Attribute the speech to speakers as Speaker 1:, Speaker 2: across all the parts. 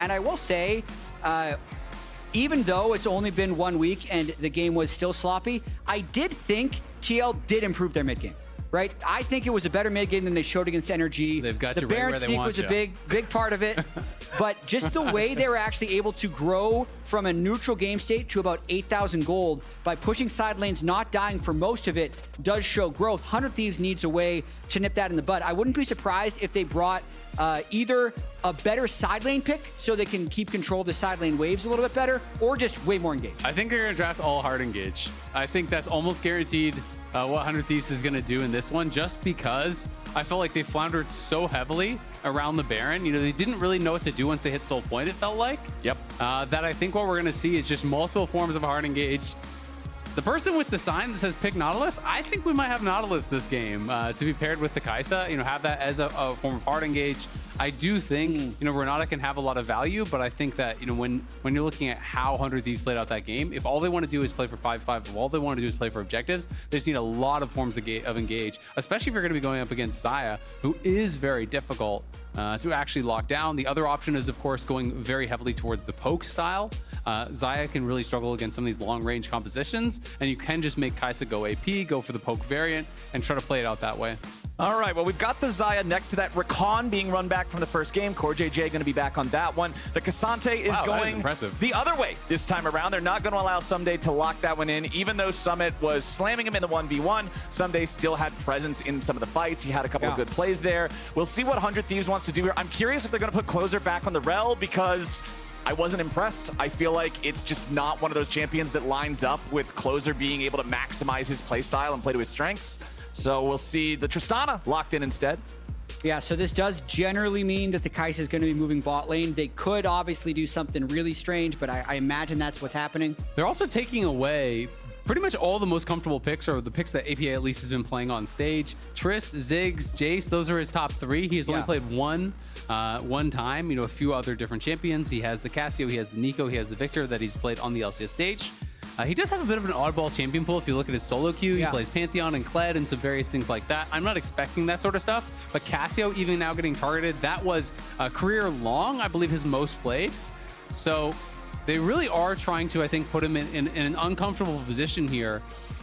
Speaker 1: And I will say, even though it's only been 1 week and the game was still sloppy, I did think TL did improve their mid game. Right, I think it was a better mid game than they showed against NRG.
Speaker 2: They've got
Speaker 1: the
Speaker 2: you right
Speaker 1: Baron
Speaker 2: where they
Speaker 1: sneak
Speaker 2: want
Speaker 1: was
Speaker 2: you.
Speaker 1: a big part of it, but just the way they were actually able to grow from a neutral game state to about 8,000 gold by pushing side lanes, not dying for most of it, does show growth. 100 Thieves needs a way to nip that in the bud. I wouldn't be surprised if they brought either a better side lane pick so they can keep control of the side lane waves a little bit better, or just way more engaged.
Speaker 2: I think they're going to draft all hard engage. I think that's almost guaranteed what 100 Thieves is going to do in this one, just because I felt like they floundered so heavily around the Baron. You know, they didn't really know what to do once they hit soul point, it felt like.
Speaker 3: Yep.
Speaker 2: That I think what we're going to see is just multiple forms of hard engage. The person with the sign that says pick Nautilus, I think we might have Nautilus this game to be paired with the Kaisa, you know, have that as a form of hard engage. I do think, you know, Renata can have a lot of value, but I think that, you know, when you're looking at how 100 Thieves played out that game, if all they want to do is play for 5-5, if all they want to do is play for objectives, they just need a lot of forms of engage, especially if you're going to be going up against Xayah, who is very difficult to actually lock down. The other option is, of course, going very heavily towards the poke style. Xayah can really struggle against some of these long-range compositions, and you can just make Kaisa go AP, go for the poke variant, and try to play it out that way.
Speaker 3: All right, well, we've got the Xayah next to that Rakan being run back from the first game. CoreJJ going to be back on that one. The Ksante is going the other way this time around. They're not going to allow Someday to lock that one in, even though Summit was slamming him in the 1v1. Someday still had presence in some of the fights. He had a couple of good plays there. We'll see what 100 Thieves wants to do here. I'm curious if they're going to put Closer back on the Rell, because I wasn't impressed. I feel like it's just not one of those champions that lines up with Closer being able to maximize his playstyle and play to his strengths. So we'll see the Tristana locked in instead.
Speaker 1: Yeah, so this does generally mean that the Kaisa is going to be moving bot lane. They could obviously do something really strange, but I imagine that's what's happening.
Speaker 2: They're also taking away pretty much all the most comfortable picks, or the picks that APA at least has been playing on stage. Trist, Ziggs, Jace, those are his top three. He has only played one time, you know, a few other different champions. He has the Casio, he has the Neeko, he has the Victor that he's played on the LCS stage. He does have a bit of an oddball champion pool. If you look at his solo queue, he plays Pantheon and Kled and some various things like that. I'm not expecting that sort of stuff, but Casio even now getting targeted, that was a career long, I believe, his most played. So they really are trying to, I think, put him in an uncomfortable position here.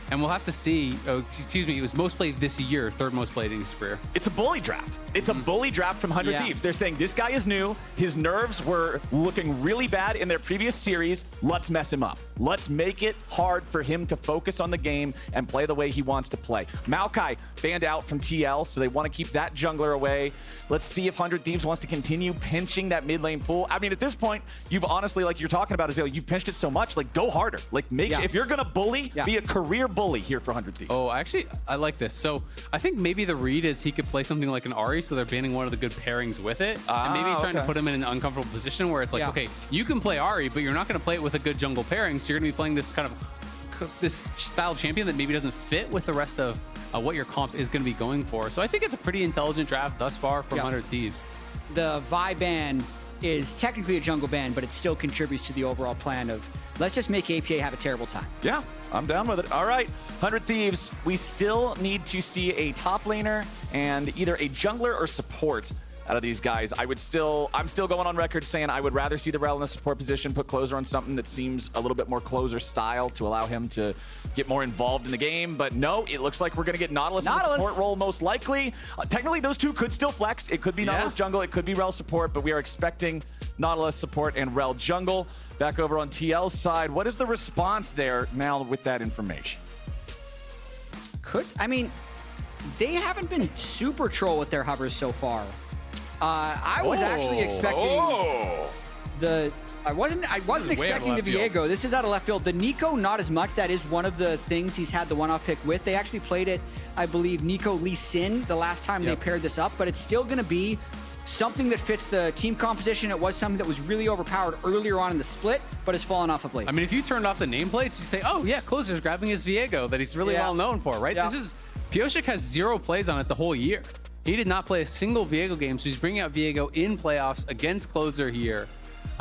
Speaker 2: And we'll have to see. Oh, excuse me, he was most played this year, third most played in his career.
Speaker 3: It's a bully draft. It's a bully draft from 100 Thieves. They're saying this guy is new. His nerves were looking really bad in their previous series. Let's mess him up. Let's make it hard for him to focus on the game and play the way he wants to play. Maokai banned out from TL, so they want to keep that jungler away. Let's see if 100 Thieves wants to continue pinching that mid lane pool. I mean, at this point, you've honestly, like you're talking about, Azael, you've pinched it so much, like go harder. Like make if you're going to bully, be a career bully here for 100 Thieves.
Speaker 2: Oh, actually, I like this. So I think maybe the read is he could play something like an Ahri, so they're banning one of the good pairings with it. And maybe he's trying to put him in an uncomfortable position where it's like, okay, you can play Ahri, but you're not going to play it with a good jungle pairing, so you're going to be playing this kind of this style of champion that maybe doesn't fit with the rest of what your comp is going to be going for. So I think it's a pretty intelligent draft thus far from 100 Thieves.
Speaker 1: The Vi ban is technically a jungle ban, but it still contributes to the overall plan of let's just make APA have a terrible time.
Speaker 3: Yeah, I'm down with it. All right, 100 Thieves, we still need to see a top laner and either a jungler or support out of these guys. I'm still going on record saying I would rather see the Rell in the support position, put Closer on something that seems a little bit more Closer style to allow him to get more involved in the game. But no, it looks like we're going to get Nautilus in the support role most likely. Technically, those two could still flex. It could be Nautilus jungle, it could be Rell support, but we are expecting Nautilus support and Rell jungle. Back over on TL's side, what is the response there now with that information?
Speaker 1: I mean, they haven't been super troll with their hovers so far. I was actually expecting I wasn't expecting the Viego. This is out of left field. The Neeko, not as much. That is one of the things he's had the one-off pick with. They actually played it, I believe, Neeko Lee Sin the last time they paired this up, but it's still going to be something that fits the team composition. It was something that was really overpowered earlier on in the split, but has fallen off of late.
Speaker 2: I mean, if you turned off the nameplates, you say, oh yeah, Closer's grabbing his Viego that he's really well known for, right? This is, Pyosik has 0 plays on it the whole year. He did not play a single Viego game, so he's bringing out Viego in playoffs against Closer here.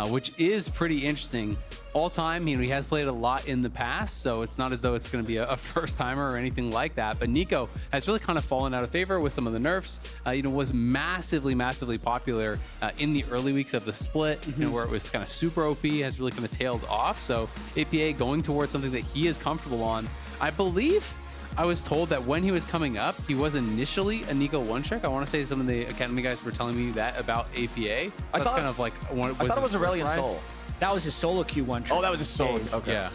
Speaker 2: which is pretty interesting. All time, he has played a lot in the past, so it's not as though it's going to be a first timer or anything like that. But Neeko has really kind of fallen out of favor with some of the nerfs. Was massively popular in the early weeks of the split, where it was kind of super OP, has really kind of tailed off. So APA going towards something that he is comfortable on. I believe I was told that when he was coming up, he was initially a Neeko one-trick. I want to say some of the Academy guys were telling me that about APA.
Speaker 3: I thought it was Aurelion Sol.
Speaker 1: That was his solo Q one trick.
Speaker 3: Oh, that was his solo. Okay.
Speaker 2: Yeah.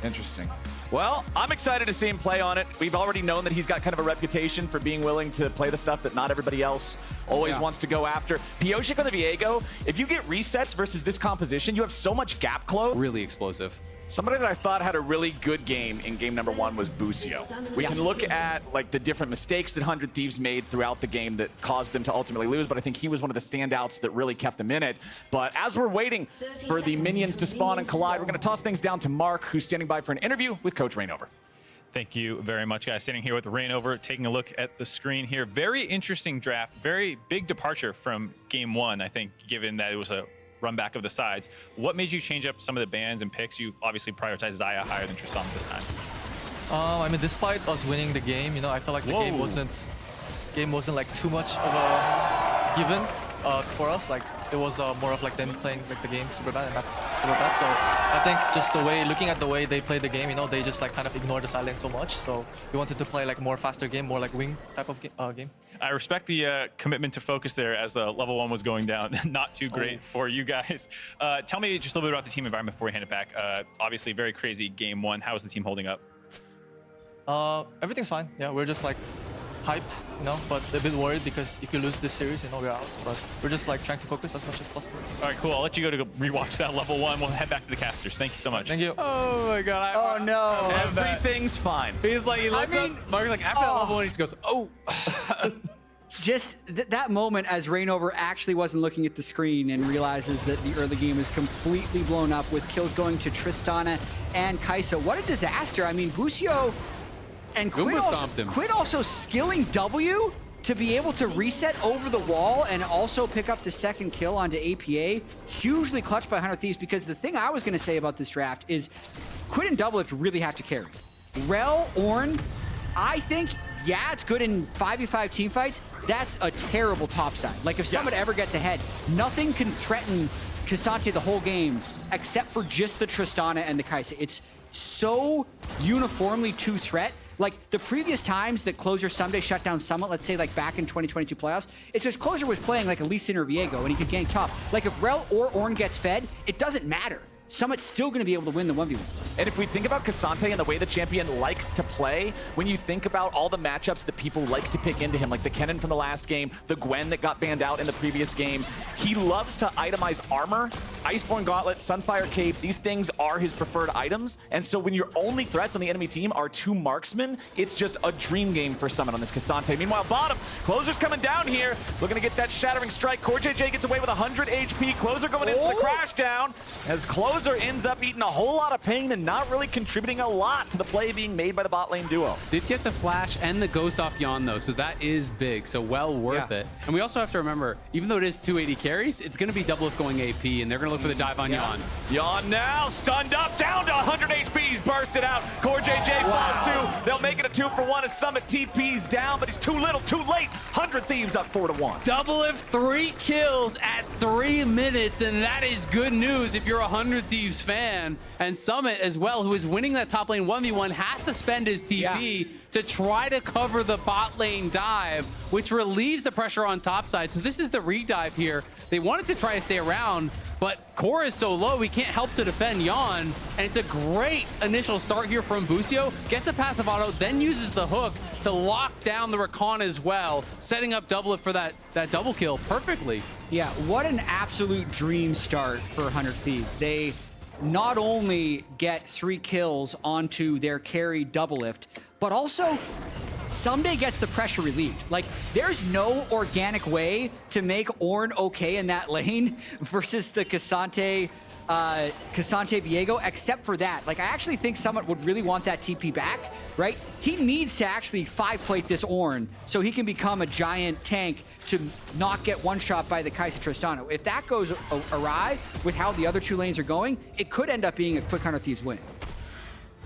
Speaker 3: Interesting. Well, I'm excited to see him play on it. We've already known that he's got kind of a reputation for being willing to play the stuff that not everybody else always wants to go after. Pyosik on the Viego, if you get resets versus this composition, you have so much gap close.
Speaker 2: Really explosive.
Speaker 3: Somebody that I thought had a really good game in game number 1 was Busio. We can look at like the different mistakes that 100 Thieves made throughout the game that caused them to ultimately lose, but I think he was one of the standouts that really kept them in it. But as we're waiting for the minions to spawn and collide, we're going to toss things down to Mark, who's standing by for an interview with Coach Rainover.
Speaker 4: Thank you very much, guys. Sitting here with Rainover, taking a look at the screen here. Very interesting draft, very big departure from game 1, I think, given that it was a run back of the sides. What made you change up some of the bans and picks? You obviously prioritized Xayah higher than Tristana this time.
Speaker 5: I mean, despite us winning the game, I felt like the game wasn't like too much of a given for us. Like it was more of like them playing like the game super bad and not super bad. So I think just looking at the way they played the game, they just like kind of ignored the side lane so much. So we wanted to play like more faster game, more like wing type of game.
Speaker 4: I respect the commitment to focus there as the level 1 was going down. Not too great for you guys. Tell me just a little bit about the team environment before we hand it back. Obviously, very crazy game 1. How is the team holding up?
Speaker 5: Everything's fine. Yeah, we're just like hyped, but a bit worried because if you lose this series, we're out. But we're just like trying to focus as much as possible.
Speaker 4: All right, cool. I'll let you go to rewatch that level 1. We'll head back to the casters. Thank you so much.
Speaker 5: Thank you.
Speaker 2: Oh my god.
Speaker 1: Oh no.
Speaker 3: Everything's fine.
Speaker 2: He looks up, Mark's like, after that level 1, he just goes, oh.
Speaker 1: Just that moment as Rainover actually wasn't looking at the screen and realizes that the early game is completely blown up with kills going to Tristana and Kaisa. What a disaster. I mean, Busio and Quid also skilling W to be able to reset over the wall and also pick up the second kill onto APA. Hugely clutched by 100 Thieves, because the thing I was going to say about this draft is Quid and DoubleLift really have to carry. Rell, Ornn, I think, yeah, it's good in 5v5 team fights. That's a terrible topside. Like, if someone ever gets ahead, nothing can threaten Ksante the whole game except for just the Tristana and the Kaisa. It's so uniformly two-threat. Like, the previous times that Closer someday shut down Summit, let's say like back in 2022 playoffs, it's just Closer was playing like a Lee Sin or Viego and he could gank top. Like, if Rell or Ornn gets fed, it doesn't matter. Summit's still going to be able to win the 1v1.
Speaker 3: And if we think about Ksante and the way the champion likes to play, when you think about all the matchups that people like to pick into him, like the Kennen from the last game, the Gwen that got banned out in the previous game, he loves to itemize armor, Iceborne Gauntlet, Sunfire Cape. These things are his preferred items. And so when your only threats on the enemy team are 2 marksmen, it's just a dream game for Summit on this Ksante. Meanwhile, bottom, Closer's coming down here, looking to get that Shattering Strike. CoreJJ gets away with 100 HP. Closer going into the crash down as Closer ends up eating a whole lot of pain and not really contributing a lot to the play being made by the bot lane duo.
Speaker 2: Did get the flash and the ghost off Yeon though, so that is big, so well worth it. And we also have to remember, even though it is 280 carries, it's going to be DoubleLift going AP, and they're going to look for the dive on Yeon.
Speaker 3: Yeon now stunned up, down to 100 HP. He's bursted out. CoreJJ falls too. They'll make it a 2-for-1 as Summit TP's down, but he's too little, too late. 100 Thieves up 4-1.
Speaker 2: DoubleLift 3 kills at 3 minutes, and that is good news if you're a 100 Thieves fan. And Summit as well, who is winning that top lane 1v1, has to spend his TP to try to cover the bot lane dive, which relieves the pressure on top side. So this is the re-dive here. They wanted to try to stay around, but Core is so low, we can't help to defend Yeon. And it's a great initial start here from Busio. Gets a passive auto, then uses the hook to lock down the Rakan as well, setting up DoubleLift for that double kill perfectly.
Speaker 1: Yeah, what an absolute dream start for 100 Thieves. They not only get 3 kills onto their carry DoubleLift, but also someday gets the pressure relieved. Like, there's no organic way to make Ornn okay in that lane versus the Ksante Viego, except for that. Like, I actually think Summit would really want that TP back right? He needs to actually 5-plate this Ornn so he can become a giant tank to not get one-shot by the Kaisa Tristana. If that goes awry with how the other 2 lanes are going, it could end up being a quick 100 Thieves win.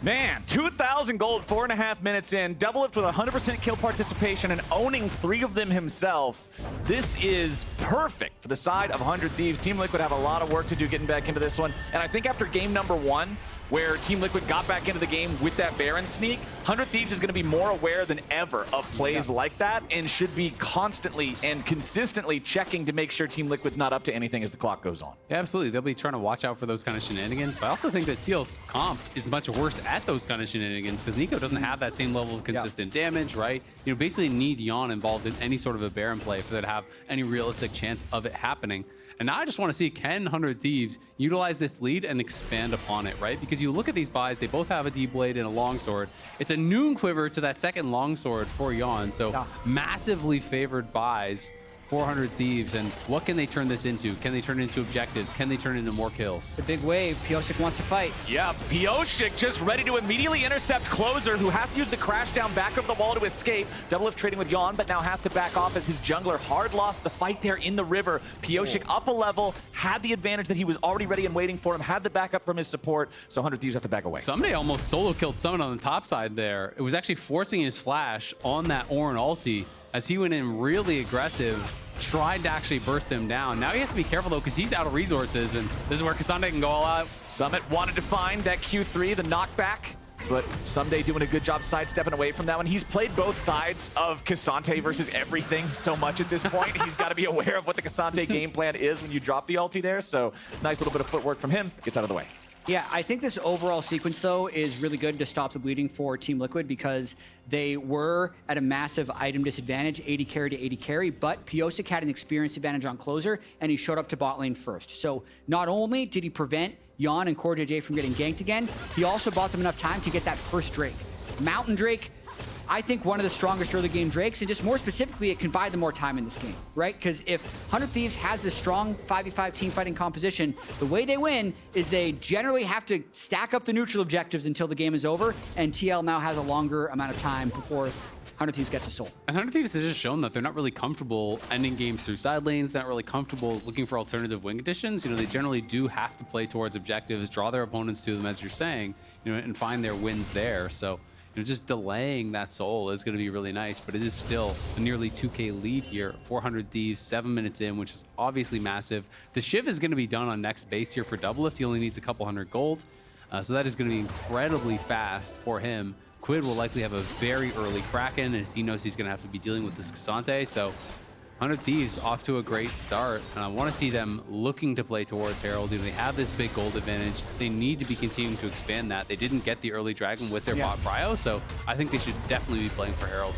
Speaker 3: Man, 2,000 gold, 4.5 minutes in. DoubleLift with 100% kill participation and owning 3 of them himself. This is perfect for the side of 100 Thieves. Team Liquid have a lot of work to do getting back into this one. And I think after game number 1, where Team Liquid got back into the game with that Baron sneak, 100 Thieves is going to be more aware than ever of plays like that and should be constantly and consistently checking to make sure Team Liquid's not up to anything as the clock goes on.
Speaker 2: Yeah, absolutely. They'll be trying to watch out for those kind of shenanigans, but I also think that TL's comp is much worse at those kind of shenanigans because Neeko doesn't have that same level of consistent damage, right? You know, basically need Yeon involved in any sort of a Baron play for that to have any realistic chance of it happening. And now I just want to see, can 100 Thieves utilize this lead and expand upon it, right? Because you look at these buys, they both have a D-Blade and a Longsword. It's a noon quiver to that second Longsword for Yeon, so massively favored buys. 400 Thieves, and what can they turn this into? Can they turn it into objectives? Can they turn it into more kills?
Speaker 1: It's a big wave. Pyosik wants to fight.
Speaker 3: Yeah, Pyosik just ready to immediately intercept Closer, who has to use the crash down back of the wall to escape. DoubleLift trading with Yeon, but now has to back off as his jungler hard lost the fight there in the river. Pyosik up a level, had the advantage that he was already ready and waiting for him, had the backup from his support, so 100 Thieves have to back away.
Speaker 2: Someday almost solo killed someone on the top side there. It was actually forcing his flash on that Ornn ulti as he went in really aggressive, tried to actually burst him down. Now he has to be careful though because he's out of resources, and this is where Ksante can go all out.
Speaker 3: Summit wanted to find that Q3, the knockback, but Someday doing a good job sidestepping away from that one. He's played both sides of Ksante versus everything so much at this point. He's got to be aware of what the Ksante game plan is when you drop the ulti there, so nice little bit of footwork from him. Gets out of the way.
Speaker 1: Yeah, I think this overall sequence, though, is really good to stop the bleeding for Team Liquid because they were at a massive item disadvantage, 80 carry to 80 carry, but Pyosik had an experience advantage on Closer, and he showed up to bot lane first. So not only did he prevent Yeon and CoreJJ from getting ganked again, he also bought them enough time to get that first Drake. Mountain Drake, I think one of the strongest early game Drakes, and just more specifically, it can buy them more time in this game, right? Because if 100 Thieves has this strong 5v5 team fighting composition, the way they win is they generally have to stack up the neutral objectives until the game is over, and TL now has a longer amount of time before 100 Thieves gets a soul.
Speaker 2: And 100 Thieves has just shown that they're not really comfortable ending games through side lanes, not really comfortable looking for alternative wing additions. You know, they generally do have to play towards objectives, draw their opponents to them, as you're saying, you know, and find their wins there. So, you know, just delaying that soul is going to be really nice, but it is still a nearly 2K lead here. 400 Thieves, 7 minutes in, which is obviously massive. The Shiv is going to be done on next base here for DoubleLift. He only needs a couple hundred gold, so that is going to be incredibly fast for him. Quid will likely have a very early Kraken, as he knows he's going to have to be dealing with this Ksante, so 100 Thieves off to a great start, and I want to see them looking to play towards Herald. They have this big gold advantage. They need to be continuing to expand that. They didn't get the early Dragon with their bot Prio, so I think they should definitely be playing for Herald.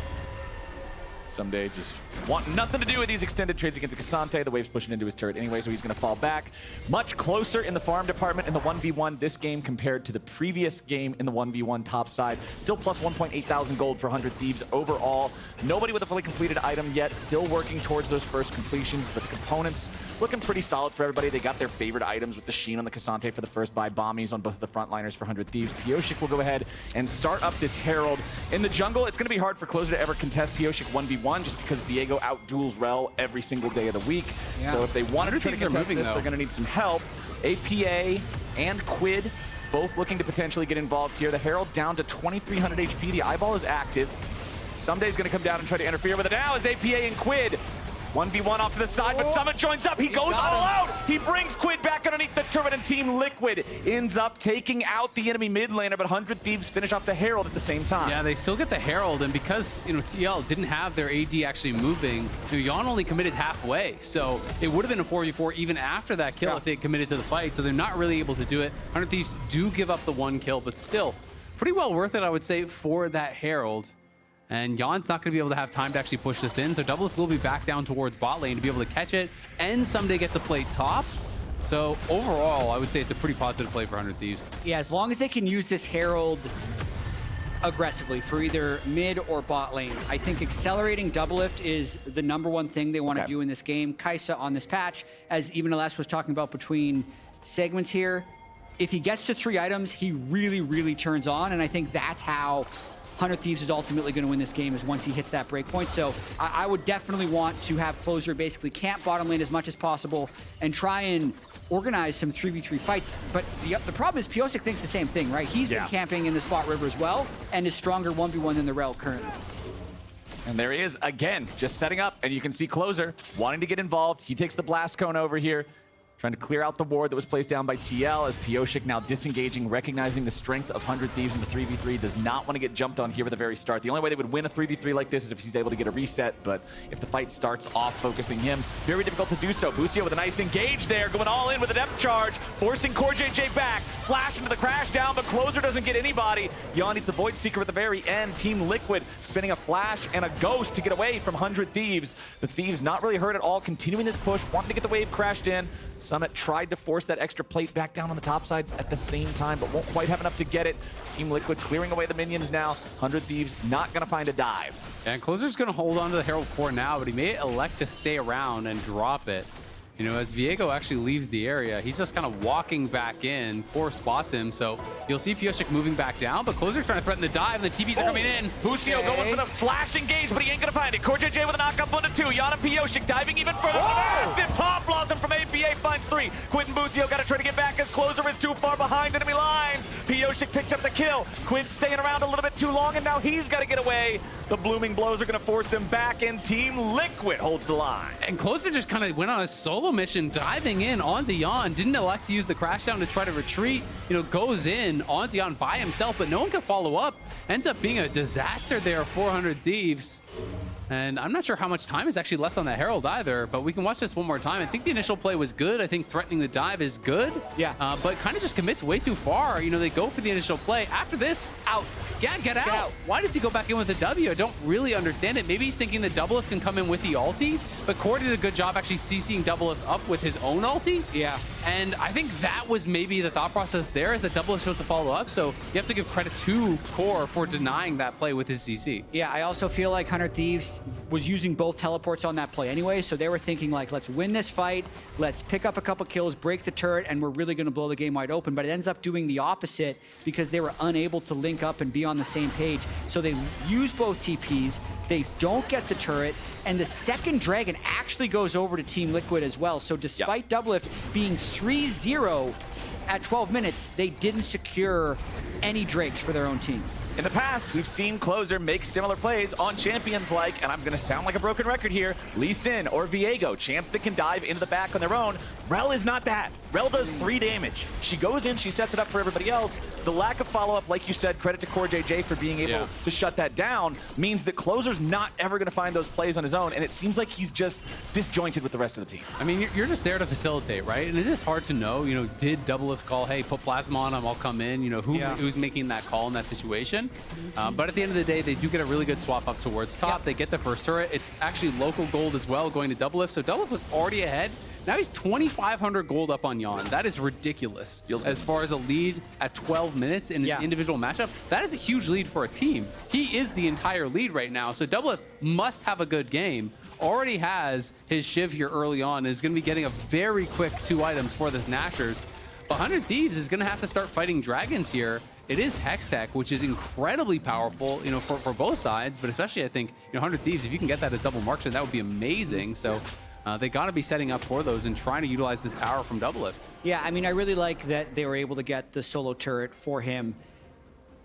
Speaker 3: Someday just want nothing to do with these extended trades against Ksante. The wave's pushing into his turret anyway, so he's going to fall back. Much closer in the farm department in the 1v1 this game compared to the previous game in the 1v1 top side. Still plus 1.8 thousand gold for 100 Thieves overall. Nobody with a fully completed item yet. Still working towards those first completions, but the components looking pretty solid for everybody. They got their favorite items with the Sheen on the Ksante for the first buy, Bombies on both of the frontliners for 100 Thieves. Pyosik will go ahead and start up this Herald. In the jungle, it's going to be hard for Closer to ever contest Pyosik 1v1 just because Viego outduels Rell every single day of the week. So if they want to try to contest this, they're going to need some help. APA and Quid both looking to potentially get involved here. The Herald down to 2,300 HP. The eyeball is active. Someday's going to come down and try to interfere with it now as APA and Quid 1v1 off to the side, but Summit joins up. He goes all out. He brings Quid back underneath the turret, and Team Liquid ends up taking out the enemy mid laner, but 100 Thieves finish off the Herald at the same time.
Speaker 2: Yeah, they still get the Herald, and because, you know, TL didn't have their AD actually moving, you know, Yeon only committed halfway, so it would have been a 4v4 even after that kill if they committed to the fight, so they're not really able to do it. 100 Thieves do give up the one kill, but still pretty well worth it, I would say, for that Herald. And Yeon's not going to be able to have time to actually push this in, so DoubleLift will be back down towards bot lane to be able to catch it, and Someday gets to play top. So overall, I would say it's a pretty positive play for 100 Thieves.
Speaker 1: Yeah, as long as they can use this Herald aggressively for either mid or bot lane, I think accelerating DoubleLift is the #1 thing they want to do in this game. Kaisa on this patch, as even Aless was talking about between segments here, if he gets to 3 items, he really, really turns on, and I think that's how 100 Thieves is ultimately going to win this game is once he hits that break point. So I would definitely want to have Closer basically camp bottom lane as much as possible and try and organize some 3v3 fights. But the problem is Pyosik thinks the same thing, right? He's been camping in the spot river as well and is stronger 1v1 than the Rell currently.
Speaker 3: And there he is again, just setting up, and you can see Closer wanting to get involved. He takes the blast cone over here, trying to clear out the ward that was placed down by TL as Pyosik now disengaging, recognizing the strength of 100 Thieves in the 3v3. Does not want to get jumped on here at the very start. The only way they would win a 3v3 like this is if he's able to get a reset, but if the fight starts off focusing him, very difficult to do so. Busio with a nice engage there, going all in with a depth charge, forcing CoreJJ back, flash into the crash down, but Closer doesn't get anybody. Yeon needs the Void Seeker at the very end. Team Liquid spinning a flash and a ghost to get away from 100 Thieves. The Thieves not really hurt at all, continuing this push, wanting to get the wave crashed in. Summit tried to force that extra plate back down on the top side at the same time, but won't quite have enough to get it. Team Liquid clearing away the minions now. 100 Thieves not going to find a dive.
Speaker 2: And Closer's going to hold on to the Herald 4 now, but he may elect to stay around and drop it. You know, as Viego actually leaves the area, he's just kind of walking back in. Core spots him, so you'll see Pyosik moving back down, but Closer's trying to threaten the dive, and the TPs are coming in.
Speaker 3: Busio going for the flash engage, but he ain't gonna find it. CoreJJ with a knock up 1-2. Yeon and Pyosik diving even further. Massive top blossom from APA finds 3. Quid and Busio gotta try to get back as Closer is too far behind enemy lines. Pyosik picks up the kill. Quid staying around a little bit too long, and now he's gotta get away. The blooming blows are gonna force him back, and Team Liquid holds the line.
Speaker 2: And Closer just kind of went on a solo mission, diving in onto Yeon, didn't elect to use the crash down to try to retreat, you know, goes in onto Yeon by himself, but no one can follow up. Ends up being a disaster there, 400 Thieves. And I'm not sure how much time is actually left on that Herald either, but we can watch this one more time. I think the initial play was good. I think threatening the dive is good.
Speaker 1: Yeah.
Speaker 2: But kind of just commits way too far. You know, they go for the initial play. After this, out. Yeah, get out. Why does he go back in with the W? I don't really understand it. Maybe he's thinking the DoubleLift can come in with the ulti, but Core did a good job actually CCing DoubleLift up with his own ulti.
Speaker 1: Yeah.
Speaker 2: And I think that was maybe the thought process there, is that DoubleLift supposed to follow up. So you have to give credit to Core for denying that play with his CC.
Speaker 1: Yeah, I also feel like 100 Thieves was using both teleports on that play anyway, so they were thinking like, let's win this fight, let's pick up a couple kills, break the turret, and we're really going to blow the game wide open. But it ends up doing the opposite because they were unable to link up and be on the same page. So they use both TPs, they don't get the turret, and the second dragon actually goes over to Team Liquid as well. So despite DoubleLift being 3-0 at 12 minutes, they didn't secure any drakes for their own team.
Speaker 3: In the past, we've seen Closer make similar plays on champions like, and I'm going to sound like a broken record here, Lee Sin or Viego, champs that can dive into the back on their own. Rell is not that. Rell does 3 damage. She goes in, she sets it up for everybody else. The lack of follow-up, like you said, credit to CoreJJ for being able to shut that down, means that Closer's not ever going to find those plays on his own, and it seems like he's just disjointed with the rest of the team.
Speaker 2: I mean, you're just there to facilitate, right? And it is hard to know, you know, did DoubleLift call, hey, put Plasma on him, I'll come in, you know, who's making that call in that situation? But at the end of the day, they do get a really good swap up towards top. They get the first turret. It's actually local gold as well going to DoubleLift. So DoubleLift was already ahead. Now he's 2,500 gold up on Yeon. That is ridiculous. As far as a lead at 12 minutes in an individual matchup, that is a huge lead for a team. He is the entire lead right now. So DoubleLift must have a good game. Already has his Shiv here early on. Is going to be getting a very quick 2 items for this Nashers. 100 Thieves is going to have to start fighting dragons here. It is Hex Tech, which is incredibly powerful, you know, for both sides, but especially I think, you know, 100 Thieves, if you can get that as double marksman, that would be amazing. So they got to be setting up for those and trying to utilize this power from DoubleLift. Yeah,
Speaker 1: I mean, I really like that they were able to get the solo turret for him.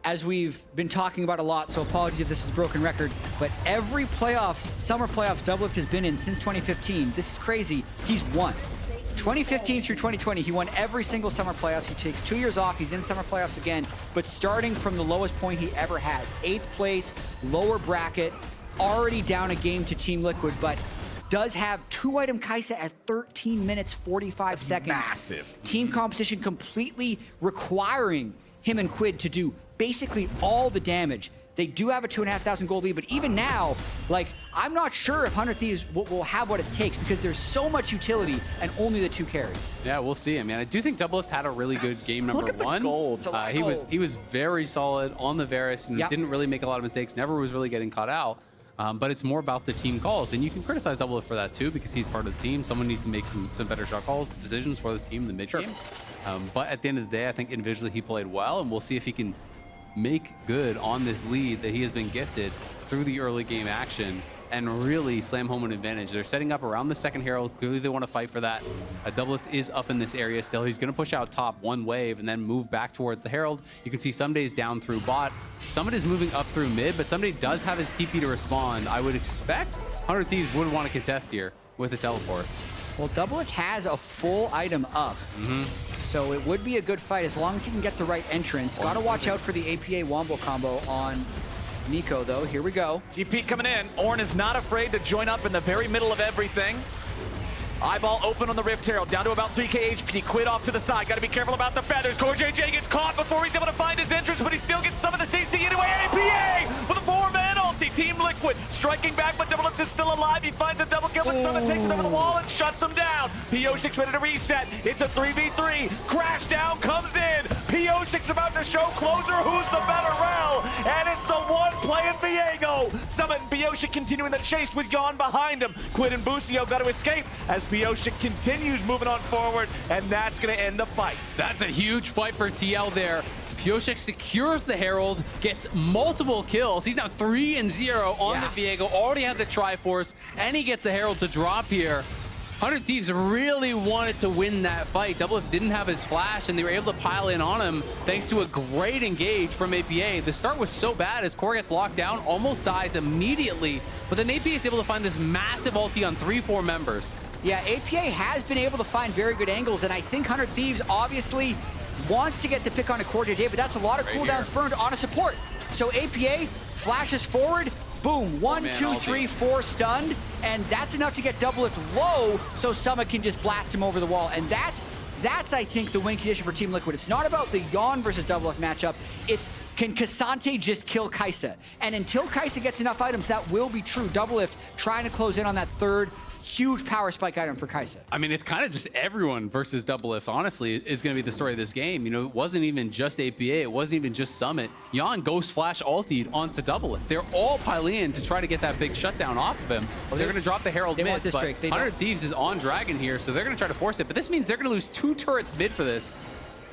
Speaker 1: As we've been talking about a lot, so apologies if this is a broken record, but every playoffs, summer playoffs DoubleLift has been in since 2015. This is crazy. He's won. 2015 through 2020, he won every single summer playoffs. He takes 2 years off. He's in summer playoffs again, but starting from the lowest point he ever has. 8th place, lower bracket, already down a game to Team Liquid, but does have 2-item Kaisa at 13 minutes, 45 seconds.
Speaker 3: Massive.
Speaker 1: Team composition completely requiring him and Quid to do basically all the damage. They do have a 2,500 gold lead, but even now, like, I'm not sure if 100 Thieves will have what it takes because there's so much utility and only the 2 carries.
Speaker 2: Yeah, we'll see. I mean, I do think DoubleLift had a really good game number
Speaker 1: Look at
Speaker 2: one.
Speaker 1: The gold.
Speaker 2: He was very solid on the Varus and didn't really make a lot of mistakes, never was really getting caught out. But it's more about the team calls, and you can criticize DoubleLift for that too because he's part of the team. Someone needs to make some better shot calls, decisions for this team in the mid game. But at the end of the day, I think individually he played well, and we'll see if he can make good on this lead that he has been gifted through the early game action and really slam home an advantage. They're setting up around the second Herald. Clearly they want to fight for that. DoubleLift is up in this area still. He's going to push out top one wave and then move back towards the Herald. You can see Someday's down through bot. Summit is moving up through mid, but Someday does have his TP to respond. I would expect 100 Thieves would want to contest here with a teleport.
Speaker 1: Well, DoubleLift has a full item up. So it would be a good fight as long as he can get the right entrance. Got to watch out for the APA Wombo combo on Neeko, though. Here we go.
Speaker 3: TP coming in. Ornn is not afraid to join up in the very middle of everything. Eyeball open on the Rift Herald, down to about 3k HP. Quid off to the side. Got to be careful about the feathers. CoreJJ gets caught before he's able to find his entrance, but he still gets some of the CC anyway. APA with a 4-man ulti. Team Liquid striking back, but DoubleLift is still alive. He finds a double kill, but Summit takes it over the wall and shuts him down. Pyosik's ready to reset. It's a 3v3. Crash down comes in. Pyosik's about to show closer who's the better Rell, and it's the one playing Viego. Summit and Pyosik continuing the chase with Yeon behind him. Quid and Busio got to escape as Pyosik continues moving on forward, and that's going to end the fight.
Speaker 2: That's a huge fight for TL there. Pyosik secures the Herald, gets multiple kills. He's now 3-0 on the Viego, already had the Triforce, and he gets the Herald to drop here. 100 Thieves really wanted to win that fight. DoubleLift didn't have his flash, and they were able to pile in on him thanks to a great engage from APA. The start was so bad as Core gets locked down, almost dies immediately, but then APA is able to find this massive ulti on 3-4 members.
Speaker 1: Yeah, APA has been able to find very good angles, and I think 100 Thieves obviously wants to get the pick on a CoreJJ, but that's a lot of cooldowns burned on a support. So APA flashes forward, boom, 1, 2, 3, 4 stunned, and that's enough to get DoubleLift low so Summit can just blast him over the wall. And that's I think, the winning condition for Team Liquid. It's not about the Yeon versus DoubleLift matchup. It's, can Ksante just kill Kaisa? And until Kaisa gets enough items, that will be true. DoubleLift trying to close in on that third huge power spike item for Kaisa.
Speaker 2: I mean, it's kind of just everyone versus DoubleLift, honestly, is going to be the story of this game. You know, it wasn't even just APA. It wasn't even just Summit. Yeon Ghost Flash ultied onto DoubleLift. They're all piling in to try to get that big shutdown off of him. Well, they're going to drop the Herald mid,
Speaker 1: want this
Speaker 2: but
Speaker 1: Drake.
Speaker 2: 100 Thieves is on Dragon here, so they're going to try to force it. But this means they're going to lose 2 turrets mid for this.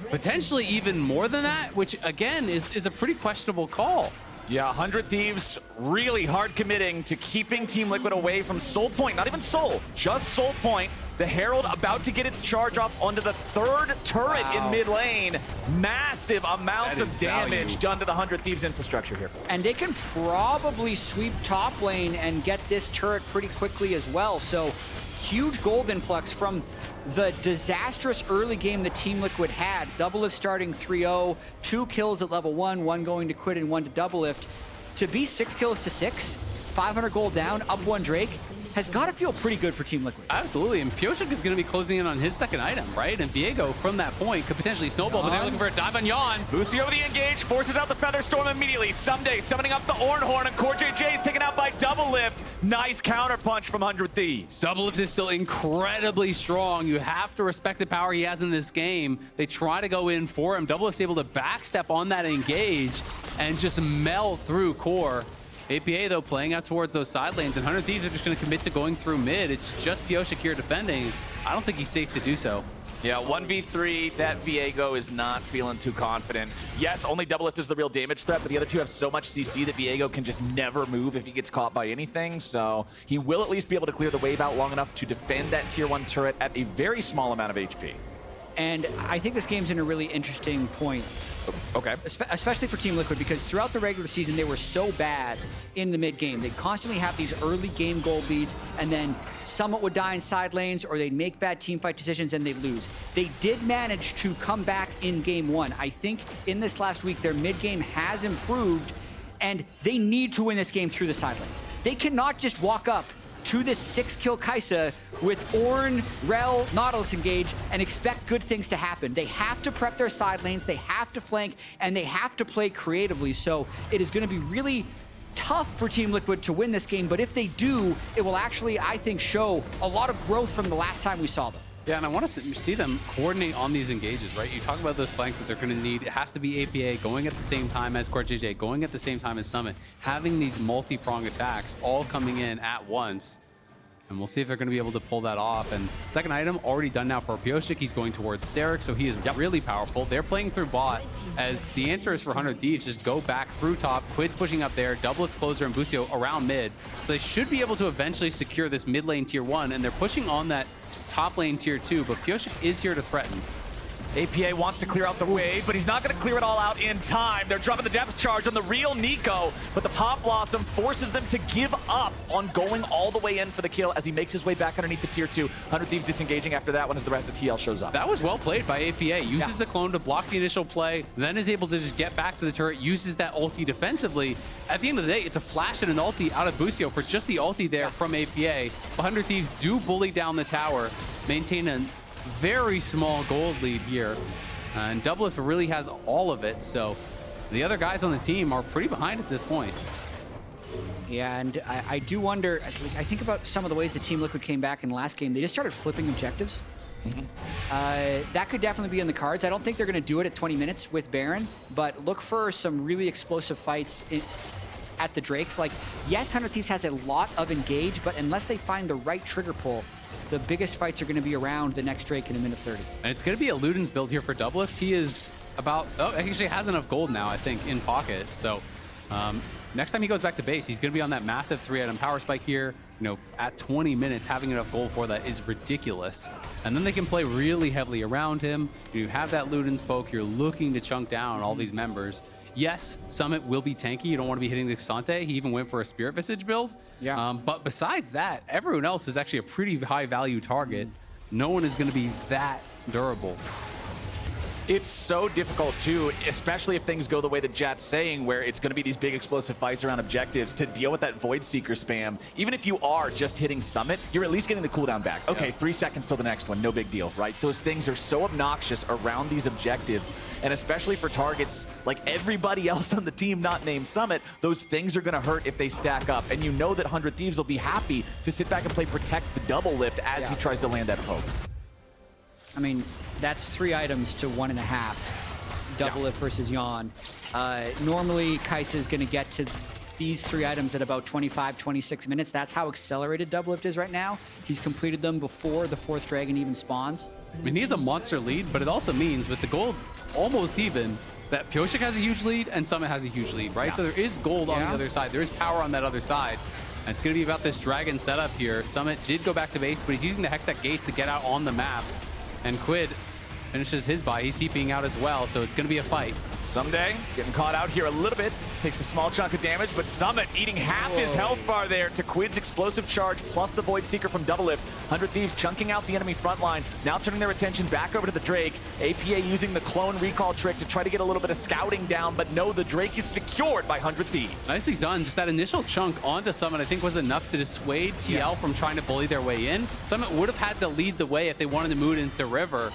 Speaker 2: Potentially even more than that, which, again, is a pretty questionable call.
Speaker 3: Yeah, 100 Thieves really hard committing to keeping Team Liquid away from Soul Point. Not even Soul, just Soul Point. The Herald about to get its charge off onto the 3rd turret in mid lane. Massive amounts of damage done to the 100 Thieves infrastructure here.
Speaker 1: And they can probably sweep top lane and get this turret pretty quickly as well. So huge gold influx from the disastrous early game that Team Liquid had. DoubleLift starting 3-0, 2 kills at level 1, 1 going to Quid and 1 to DoubleLift. To be 6 kills to 6, 500 gold down, up 1 Drake, has got to feel pretty good for Team Liquid.
Speaker 2: Absolutely, and Pyosik is going to be closing in on his second item, right? And Viego, from that point, could potentially snowball, but they're looking for a dive on Yeon.
Speaker 3: Busio the engage, forces out the Feather Storm immediately. Someday summoning up the Ornn, and CoreJJ is taken out by DoubleLift. Nice counter punch from 100 Thieves.
Speaker 2: DoubleLift is still incredibly strong. You have to respect the power he has in this game. They try to go in for him. DoubleLift's able to backstep on that engage and just melt through Core. APA, though, playing out towards those side lanes, and 100 Thieves are just going to commit to going through mid. It's just Pyosik here defending. I don't think he's safe to do so.
Speaker 3: Yeah, 1v3, that Viego is not feeling too confident. Yes, only DoubleLift is the real damage threat, but the other two have so much CC that Viego can just never move if he gets caught by anything. So he will at least be able to clear the wave out long enough to defend that tier 1 turret at a very small amount of HP.
Speaker 1: And I think this game's in a really interesting point.
Speaker 3: Okay.
Speaker 1: Especially for Team Liquid, because throughout the regular season, they were so bad in the mid game. They'd constantly have these early game gold leads, and then Summit would die in side lanes, or they'd make bad team fight decisions and they'd lose. They did manage to come back in game 1. I think in this last week, their mid game has improved, and they need to win this game through the side lanes. They cannot just walk up to this 6-kill Kaisa with Ornn, Rell, Nautilus engage and expect good things to happen. They have to prep their side lanes, they have to flank, and they have to play creatively. So it is going to be really tough for Team Liquid to win this game, but if they do, it will actually, I think, show a lot of growth from the last time we saw them.
Speaker 2: Yeah, and I want to see them coordinate on these engages, right? You talk about those flanks that they're going to need. It has to be APA going at the same time as CoreJJ, going at the same time as Summit, having these multi-pronged attacks all coming in at once. And we'll see if they're going to be able to pull that off. And second item already done now for Pyosik. He's going towards Sterek, so he is really powerful. They're playing through bot, as the answer is for 100 Thieves. Just go back through top. Quid's pushing up there. DoubleLift, Closer, and Busio around mid. So they should be able to eventually secure this mid lane tier 1, and they're pushing on that top lane tier 2, but Pyosik is here to threaten.
Speaker 3: APA wants to clear out the wave, but he's not going to clear it all out in time. They're dropping the depth charge on the real Neeko, but the Pop Blossom forces them to give up on going all the way in for the kill as he makes his way back underneath the tier 2. 100 Thieves disengaging after that one as the rest of TL shows up.
Speaker 2: That was well played by APA. Uses the clone to block the initial play, then is able to just get back to the turret, uses that ulti defensively. At the end of the day, it's a flash and an ulti out of Busio for just the ulti there from APA. 100 Thieves do bully down the tower, maintain a very small gold lead here. And DoubleLift really has all of it, so the other guys on the team are pretty behind at this point.
Speaker 1: Yeah, and I do wonder, I think about some of the ways the Team Liquid came back in the last game. They just started flipping objectives. That could definitely be in the cards. I don't think they're going to do it at 20 minutes with Baron, but look for some really explosive fights at the Drakes. Like, yes, 100 Thieves has a lot of engage, but unless they find the right trigger pull, the biggest fights are going to be around the next Drake in a minute 30.
Speaker 2: And it's going to be a Luden's build here for DoubleLift. He is about, he actually has enough gold now, I think, in pocket. So next time he goes back to base, he's going to be on that massive 3-item power spike here. You know, at 20 minutes, having enough gold for that is ridiculous. And then they can play really heavily around him. You have that Luden's poke. You're looking to chunk down all these members. Yes, Summit will be tanky. You don't want to be hitting the Ksante. He even went for a Spirit Visage build.
Speaker 1: Yeah.
Speaker 2: But besides that, everyone else is actually a pretty high value target. No one is going to be that durable.
Speaker 3: It's so difficult, too, especially if things go the way that Jatt's saying, where it's going to be these big explosive fights around objectives, to deal with that Void Seeker spam. Even if you are just hitting Summit, you're at least getting the cooldown back. Okay, 3 seconds till the next one, no big deal, right? Those things are so obnoxious around these objectives, and especially for targets like everybody else on the team not named Summit, those things are going to hurt if they stack up. And you know that 100 Thieves will be happy to sit back and play Protect the DoubleLift as he tries to land that poke.
Speaker 1: I mean, that's 3 items to 1.5. DoubleLift versus Yeon. Normally, Kaisa is going to get to these 3 items at about 25, 26 minutes. That's how accelerated DoubleLift is right now. He's completed them before the 4th dragon even spawns.
Speaker 2: I mean, he has a monster lead, but it also means with the gold almost even, that Pyosik has a huge lead and Summit has a huge lead, right? So there is gold on the other side. There is power on that other side. And it's going to be about this dragon setup here. Summit did go back to base, but he's using the Hextech gates to get out on the map. And Quid finishes his buy. He's TPing out as well, so it's going to be a fight.
Speaker 3: Someday, getting caught out here a little bit. Takes a small chunk of damage, but Summit eating half his health bar there to Quid's explosive charge, plus the Void Seeker from DoubleLift. 100 Thieves chunking out the enemy front line, now turning their attention back over to the Drake. APA using the clone recall trick to try to get a little bit of scouting down, but no, the Drake is secured by 100 Thieves.
Speaker 2: Nicely done. Just that initial chunk onto Summit, I think, was enough to dissuade TL from trying to bully their way in. Summit would have had to lead the way if they wanted to move into River.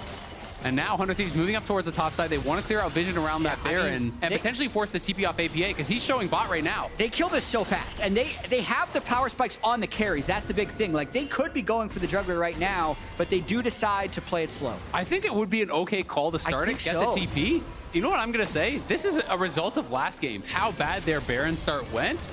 Speaker 2: And now 100 Thieves moving up towards the top side. They want to clear out vision around that Baron and potentially force the TP off APA because he's showing bot right now.
Speaker 1: They kill this so fast, and they have the power spikes on the carries. That's the big thing. Like, they could be going for the juggler right now, but they do decide to play it slow.
Speaker 2: I think it would be an okay call to start it, get the TP. You know what I'm going to say? This is a result of last game. How bad their Baron start went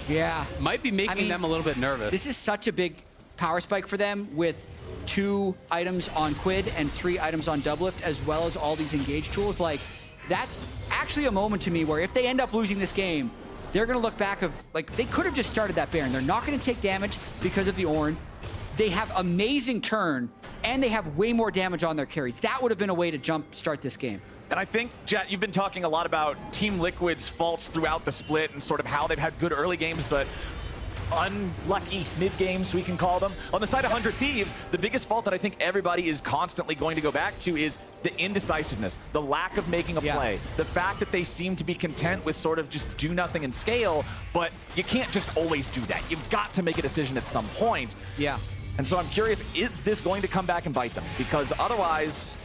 Speaker 2: might be making them a little bit nervous.
Speaker 1: This is such a big power spike for them with 2 items on Quid and 3 items on DoubleLift, as well as all these engage tools. Like, that's actually a moment to me where if they end up losing this game, they're going to look back of, like, they could have just started that Baron. They're not going to take damage because of the Ornn. They have amazing turn, and they have way more damage on their carries. That would have been a way to jump start this game.
Speaker 3: And I think, Jatt, you've been talking a lot about Team Liquid's faults throughout the split and sort of how they've had good early games, but unlucky mid-games, we can call them. On the side of 100 Thieves, the biggest fault that I think everybody is constantly going to go back to is the indecisiveness, the lack of making a play, the fact that they seem to be content with sort of just do nothing and scale, but you can't just always do that. You've got to make a decision at some point. And so I'm curious, is this going to come back and bite them? Because otherwise,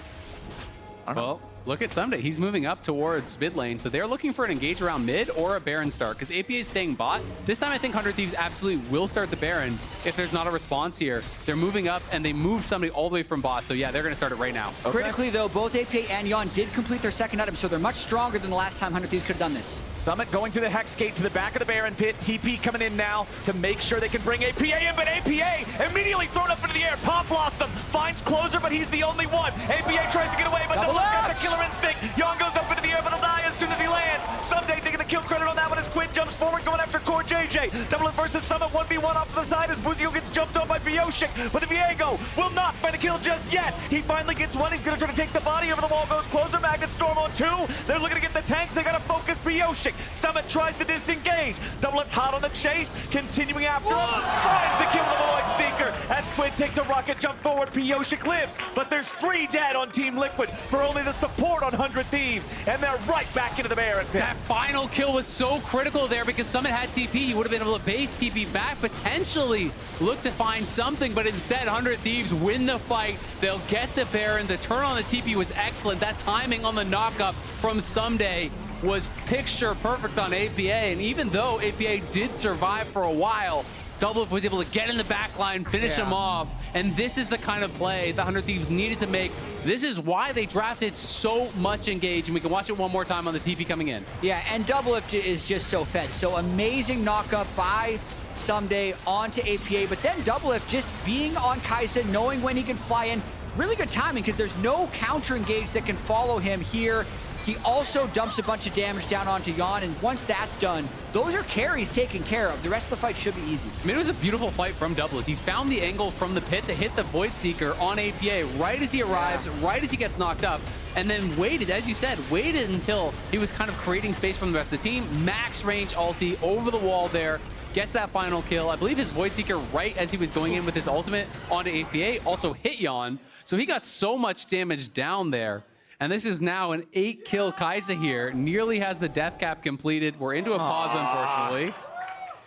Speaker 3: I don't know.
Speaker 2: Look at Sunday. He's moving up towards mid lane, so they're looking for an engage around mid or a Baron start, because APA is staying bot. This time I think 100 Thieves absolutely will start the Baron if there's not a response here. They're moving up, and they moved somebody all the way from bot, so yeah, they're going to start it right now.
Speaker 1: Okay. Critically, though, both APA and Yeon did complete their second item, so they're much stronger than the last time 100 Thieves could have done this.
Speaker 3: Summit going to the Hex Gate to the back of the Baron pit. TP coming in now to make sure they can bring APA in, but APA immediately thrown up into the air. Pop Blossom finds Closer, but he's the only one. APA tries to get away, but DoubleLift got the killer instinct. Yeon goes up into the air, but he'll die as soon as he lands. Someday taking the kill credit on that one as Quid jumps forward, going after CoreJJ. DoubleLift versus Summit 1v1 off to the side as Busio gets jumped on by Pyosik, but the Viego will not find a kill just yet. He finally gets one. He's going to try to take the body over the wall. Goes Closer, Magnet Storm on 2. They're looking to get the tanks. They got to focus Pyosik. Summit tries to disengage. DoubleLift hot on the chase, continuing after him. Finds the kill with the Void Seeker as Quid takes a rocket jump forward. Pyosik lives, but there's 3 dead on Team Liquid for only the support on 100 Thieves, and they're right back into the Baron pit.
Speaker 2: That final kill was so critical there because Summit had TP. He would have been able to base TP back, potentially look to find something, but instead 100 Thieves win the fight. They'll get the Baron. The turn on the TP was excellent. That timing on the knockup from Someday was picture perfect on APA, and even though APA did survive for a while, DoubleLift was able to get in the back line, finish him off, and this is the kind of play the 100 Thieves needed to make. This is why they drafted so much engage, and we can watch it one more time on the TP coming in.
Speaker 1: Yeah, and DoubleLift is just so fed. So amazing knockup by Someday onto APA, but then DoubleLift just being on Kaisa, knowing when he can fly in. Really good timing because there's no counter engage that can follow him here. He also dumps a bunch of damage down onto Yeon, and once that's done, those are carries taken care of. The rest of the fight should be easy.
Speaker 2: I mean, it was a beautiful fight from DoubleLift. He found the angle from the pit to hit the Void Seeker on APA right as he arrives, right as he gets knocked up, and then waited, as you said, waited until he was kind of creating space from the rest of the team. Max range ulti over the wall there. Gets that final kill. I believe his Void Seeker right as he was going in with his ultimate onto APA also hit Yeon. So he got so much damage down there. And this is now an 8-kill Kaisa here. Nearly has the death cap completed. We're into a pause, unfortunately.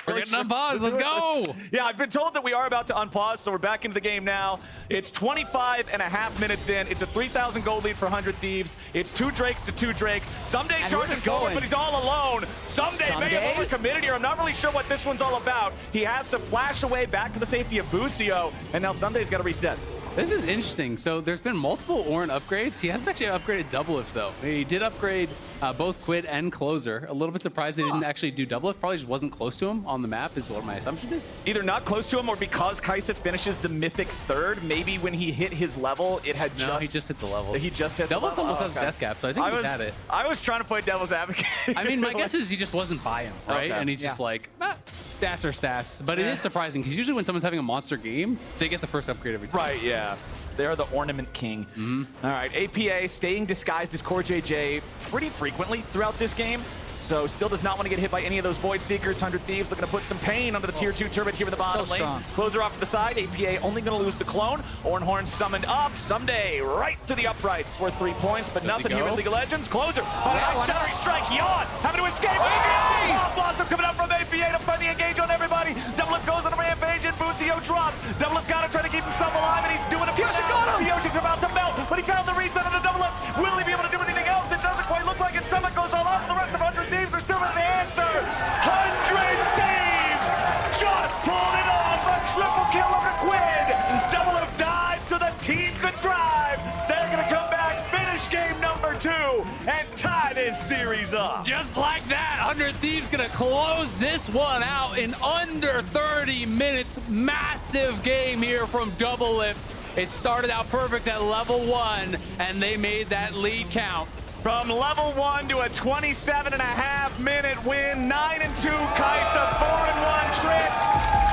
Speaker 2: We're getting unpaused. Let's go.
Speaker 3: Yeah, I've been told that we are about to unpause, so we're back into the game now. It's 25.5 minutes in. It's a 3,000 gold lead for 100 Thieves. It's 2 Drakes to 2 Drakes. Someday charges forward, but he's all alone. Someday may have overcommitted here. I'm not really sure what this one's all about. He has to flash away back to the safety of Busio, and now Sunday's got to reset.
Speaker 2: This is interesting. So there's been multiple Ornn upgrades. He hasn't actually upgraded DoubleLift, though. He did upgrade both Quid and Closer. A little bit surprised they didn't actually do DoubleLift. Probably just wasn't close to him on the map is what my assumption is.
Speaker 3: Either not close to him or because Kaisa finishes the Mythic 3rd, maybe when he hit his level, it had
Speaker 2: No, he just hit the levels.
Speaker 3: He just hit the
Speaker 2: DoubleLift
Speaker 3: level?
Speaker 2: almost has death cap, so I think he's had it.
Speaker 3: I was trying to play devil's advocate.
Speaker 2: I mean, my guess is he just wasn't by him, right?
Speaker 3: Okay.
Speaker 2: And he's just like, stats are stats. But it is surprising, because usually when someone's having a monster game, they get the first upgrade every time.
Speaker 3: Right, yeah. They're the Ornament King. All right, APA staying disguised as CoreJJ pretty frequently throughout this game. So still does not want to get hit by any of those Void Seekers. 100 Thieves looking to put some pain under the tier 2 turret here in the bottom lane.
Speaker 1: Strong.
Speaker 3: Closer off to the side. APA only going to lose the clone. Ornn summoned up. Someday right to the uprights worth 3 points, but nothing here in League of Legends. Closer. Shattering strike. Yeon having to escape. APA! Blossom coming out from APA to find the engage on everybody. DoubleLift goes on a rampage and Busio drops. DoubleLift's got to try to keep himself alive, and he's doing it.
Speaker 1: Pyosik got him!
Speaker 3: Pyosik's about to melt, but he found the reset on the DoubleLift. Will he be able to do anything else? It doesn't quite look like it. Summit goes all out, and the rest of 100 Thieves are still in the answer. 100 Thieves just pulled it off. A triple kill over Quid. DoubleLift died so the team could thrive. They're going to come back, finish game number 2, and tie this series up.
Speaker 2: Just like that, 100 Thieves gonna close this one out in under 30 minutes. Massive game here from DoubleLift. It started out perfect at level 1, and they made that lead count.
Speaker 3: From level 1 to a 27.5-minute win, 9-2 Kaisa, 4-1 Trist.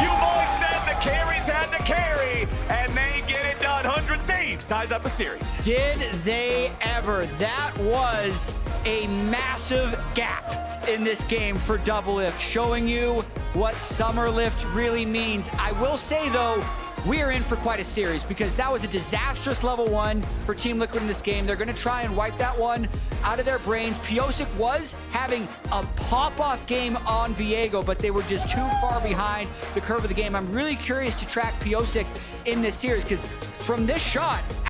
Speaker 3: You boys said the carries had to carry, and they get it done. 100 Thieves ties up the series.
Speaker 1: Did they ever? That was a massive gap in this game for DoubleLift, showing you what Summer Lift really means. I will say, though, we are in for quite a series because that was a disastrous level 1 for Team Liquid in this game. They're going to try and wipe that one out of their brains. Pyosik was having a pop-off game on Viego, but they were just too far behind the curve of the game. I'm really curious to track Pyosik in this series because from this shot,